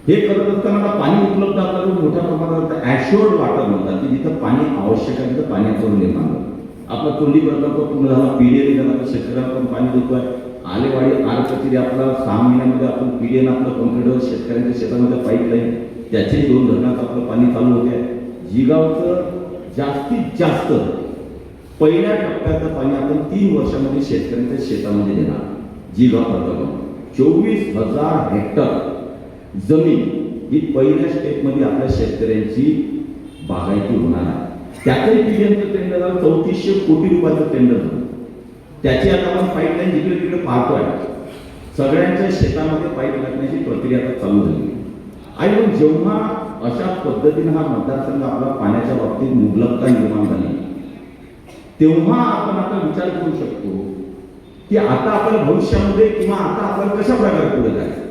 हे करत असताना पाणी उपलब्ध आपल्याला मोठ्या प्रमाणात ॲश्युअर्ड वॉटर म्हणतात, की जिथं पाणी आवश्यक आहे तिथं पाण्याचं निर्माण होतं. आपला तोंडी प्रकल्प पूर्ण झाला, पीडीए झाला, तर शेतकऱ्याला पण पाणी देतोय. आलेवाडी आर कचेरी आपला 6 महिन्यामध्ये आपण पीडीएन आपलं कंप्लीट, शेतकऱ्यांच्या शेतामध्ये पाईपलाईन, त्याचे 2 धरणाचं आपलं पाणी चालू होते. जिगावचं जास्तीत जास्त पहिल्या टप्प्याचं पाणी आपण 3 वर्षामध्ये शेतकऱ्यांच्या शेतामध्ये देणार. जिगाव प्रकल्प 24,000 हेक्टर जमीन ही पहिल्या स्टेपमध्ये आपल्या शेतकऱ्यांची बागायती होणार आहे. त्याचंही पीडीएमचं टेंडर झालं, 3400 कोटी रुपयाचं टेंडर झालं. त्याची आता आपण पाईपलाईन जिकडे तिकडे पाहतोय. सगळ्यांच्या शेतामध्ये पाईप लागण्याची प्रक्रिया आता चालू झाली. आणि मग जेव्हा अशा पद्धतीने हा मतदारसंघ आपला पाण्याच्या बाबतीत मुबलकता निर्माण झाली, तेव्हा आपण आता विचार करू शकतो की आता आपण भविष्यामध्ये किंवा आता आपण कशा प्रकारे पुढे जायचं.